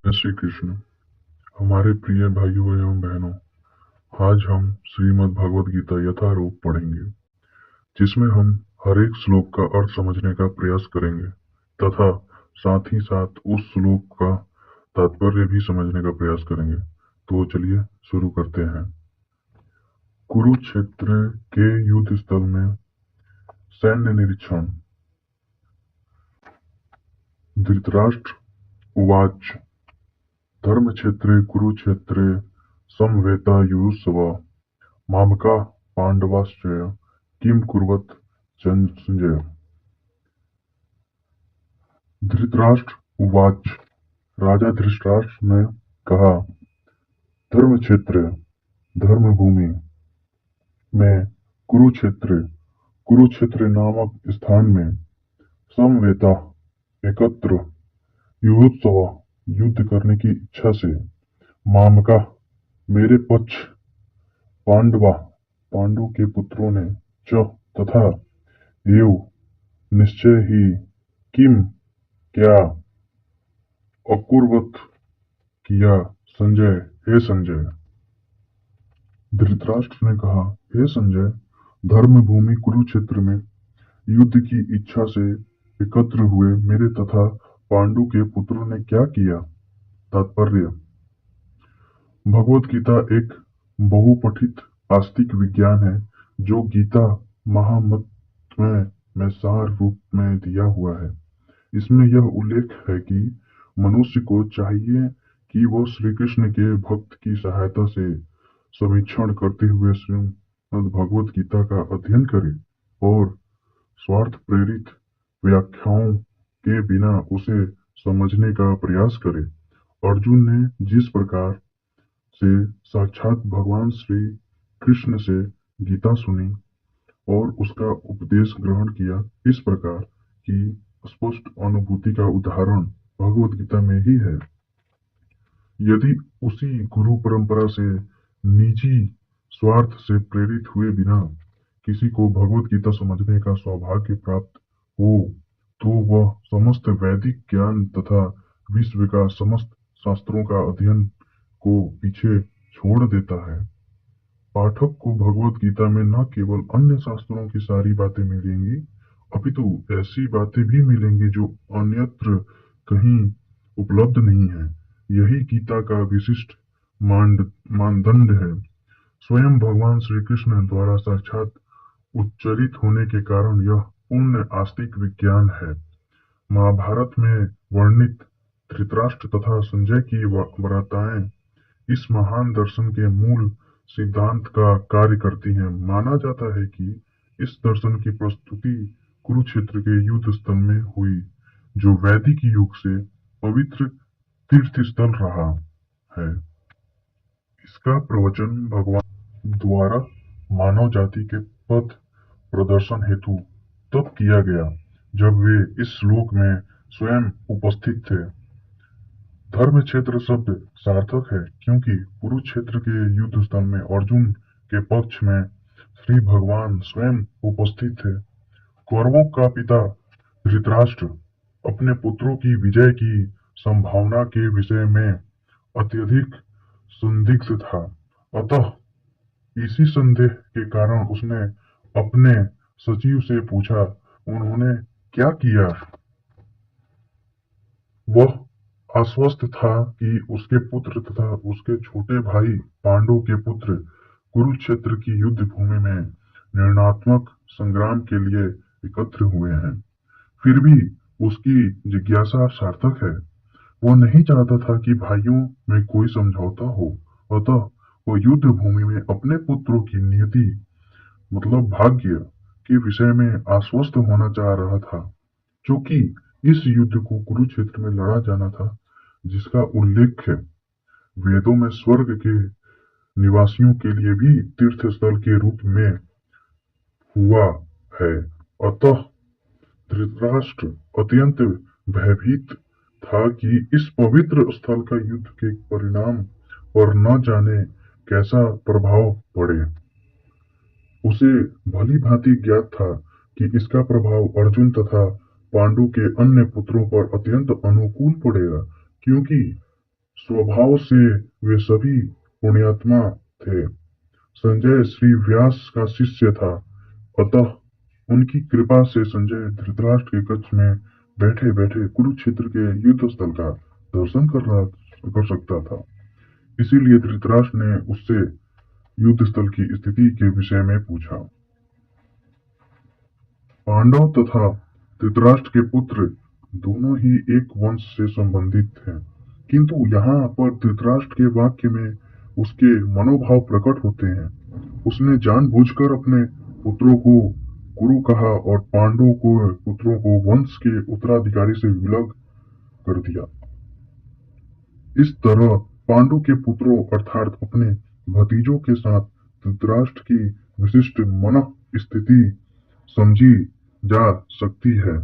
जय श्री कृष्ण। हमारे प्रिय भाइयों एवं बहनों, आज हम श्रीमद् भगवद गीता यथारूप पढ़ेंगे, जिसमें हम हर एक श्लोक का अर्थ समझने का प्रयास करेंगे तथा साथ ही साथ उस श्लोक का तात्पर्य भी समझने का प्रयास करेंगे। तो चलिए शुरू करते हैं। कुरुक्षेत्र के युद्ध स्थल में सैन्य निरीक्षण। धृतराष्ट्र उवाच धर्मक्षेत्रे कुरुक्षेत्रे समवेतायुयुत्सवः मामकाः पांडवाश्च किम कुर्वत संजय। धृतराष्ट्र उवाच राजा धृतराष्ट्र ने कहा, धर्मक्षेत्र धर्मभूमि में कुरुक्षेत्र नामक स्थान में समवेता एकत्र युयुत्सव युद्ध करने की इच्छा से मामका मेरे पक्ष पांडु के पुत्रों ने च तथा एव निश्चय ही किम क्या अकुर्वत किया संजय। हे संजय। धृतराष्ट्र ने कहा, हे संजय, धर्मभूमि कुरुक्षेत्र में युद्ध की इच्छा से एकत्र हुए मेरे तथा पांडु के पुत्रों ने क्या किया। तात्पर्य। भगवद गीता एक बहुपठित आस्तिक विज्ञान है जो गीता महात्म्य में सार रूप में दिया हुआ है। इसमें यह उल्लेख है कि मनुष्य को चाहिए कि वह श्री कृष्ण के भक्त की सहायता से समीक्षण करते हुए श्रीमद् भगवद गीता का अध्ययन करे और स्वार्थ प्रेरित व्याख्याओं के बिना उसे समझने का प्रयास करे। अर्जुन ने जिस प्रकार से साक्षात भगवान श्री कृष्ण से गीता सुनी और उसका उपदेश ग्रहण किया, इस प्रकार की स्पष्ट अनुभूति का उदाहरण भगवद गीता में ही है। यदि उसी गुरु परंपरा से निजी स्वार्थ से प्रेरित हुए बिना किसी को भगवद गीता समझने का सौभाग्य प्राप्त हो तो वह समस्त वैदिक ज्ञान तथा विश्व का समस्त शास्त्रों का अध्ययन को पीछे छोड़ देता है। पाठक को भगवद गीता में न केवल अन्य शास्त्रों की सारी बातें मिलेंगी, अपितु ऐसी बातें भी मिलेंगी जो अन्यत्र कहीं उपलब्ध नहीं है। यही गीता का विशिष्ट मानदंड है। स्वयं भगवान श्री कृष्ण द्वारा साक्षात उच्चरित होने के कारण यह पूर्ण आस्तिक विज्ञान है। महाभारत में वर्णित धृतराष्ट्र तथा संजय की वार्ताएं इस महान दर्शन के मूल सिद्धांत का कार्य करती हैं। माना जाता है कि इस दर्शन की प्रस्तुति कुरुक्षेत्र के युद्ध स्थल में हुई, जो वैदिक युग से पवित्र तीर्थ स्थल रहा है। इसका प्रवचन भगवान द्वारा मानव जाति के पथ प्रदर्शन हेतु तब किया गया जब वे इस श्लोक में स्वयं उपस्थित थे। धर्म क्षेत्र शब्द सार्थक है क्योंकि कुरुक्षेत्र के युद्ध स्थल में अर्जुन के पक्ष में श्री भगवान स्वयं उपस्थित थे। कौरवों का पिता धृतराष्ट्र अपने पुत्रों की विजय की संभावना के विषय में अत्यधिक संदिग्ध था। अतः इसी संदेह के कारण उसने अपने सचिव से पूछा, उन्होंने क्या किया। वह आश्वस्त था कि उसके पुत्र तथा उसके छोटे भाई पांडु के पुत्र कुरुक्षेत्र की युद्ध भूमि में निर्णयात्मक संग्राम के लिए एकत्र हुए हैं। फिर भी उसकी जिज्ञासा सार्थक है। वह नहीं चाहता था कि भाइयों में कोई समझौता हो, अतः वह युद्ध भूमि में अपने पुत्रों की नियति मतलब भाग्य के विषय में आश्वस्त होना चाह रहा था, क्योंकि इस युद्ध को कुरुक्षेत्र में लड़ा जाना था, जिसका उल्लेख है वेदों में स्वर्ग के निवासियों के लिए भी तीर्थ स्थल के रूप में हुआ है। अतः धृतराष्ट्र अत्यंत भयभीत था कि इस पवित्र स्थल का युद्ध के परिणाम पर न जाने कैसा प्रभाव पड़े। उसे भली भांति ज्ञात था कि इसका प्रभाव अर्जुन तथा पांडु के अन्य पुत्रों पर अत्यंत अनुकूल पड़ेगा, क्योंकि स्वभाव से वे सभी पुण्यात्मा थे। संजय श्री व्यास का शिष्य था, अतः उनकी कृपा से संजय धृतराष्ट्र के कक्ष में बैठे बैठे कुरुक्षेत्र के युद्ध स्थल का दर्शन कर सकता था। इसीलिए धृतराष्ट्र ने उससे युद्ध स्थल की स्थिति के विषय में पूछा। पांडव तथा धृतराष्ट्र के पुत्र दोनों ही एक वंश से संबंधित थे, किंतु यहाँ पर धृतराष्ट्र के वाक्य में उसके मनोभाव प्रकट होते हैं। उसने जानबूझकर अपने पुत्रों को कुरु कहा और पांडवों को पुत्रों को वंश के उत्तराधिकारी से विलग कर दिया। इस तरह पांडु के पुत्रों अर्थात अपने भतीजों के साथ धृतराष्ट्र की विशिष्ट मन स्थिति समझी जा सकती है।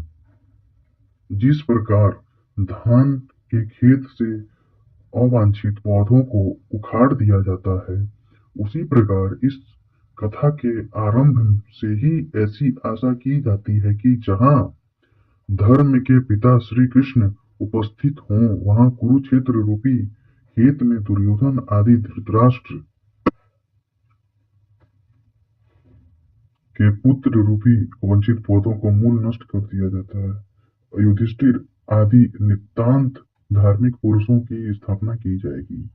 जिस प्रकार धान के खेत से अवांछित पौधों को उखाड़ दिया जाता है, उसी प्रकार इस कथा के आरंभ से ही ऐसी आशा की जाती है कि जहां धर्म के पिता श्री कृष्ण उपस्थित हों, वहां कुरुक्षेत्र रूपी खेत में दुर्योधन आदि धृतराष्ट्र के पुत्र रूपी वंचित पौधों को मूल नष्ट कर दिया जाता है। युधिष्ठिर आदि नितांत धार्मिक पुरुषों की स्थापना की जाएगी।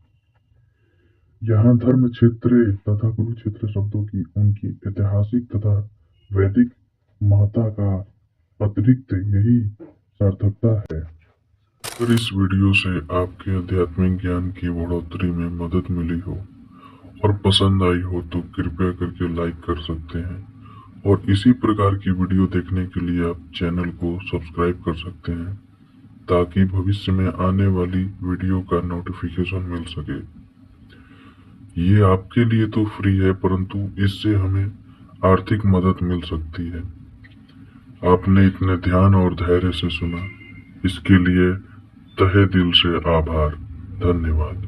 यहाँ धर्म क्षेत्र तथा कुरुक्षेत्र शब्दों की उनकी ऐतिहासिक तथा वैदिक महत्ता का अतिरिक्त यही सार्थकता है। अगर इस वीडियो से आपके आध्यात्मिक ज्ञान की बढ़ोतरी में मदद मिली हो और पसंद आई हो तो कृपया करके लाइक कर सकते हैं, और इसी प्रकार की वीडियो देखने के लिए आप चैनल को सब्सक्राइब कर सकते हैं ताकि भविष्य में आने वाली वीडियो का नोटिफिकेशन मिल सके। ये आपके लिए तो फ्री है, परंतु इससे हमें आर्थिक मदद मिल सकती है। आपने इतने ध्यान और धैर्य से सुना, इसके लिए तहे दिल से आभार। धन्यवाद।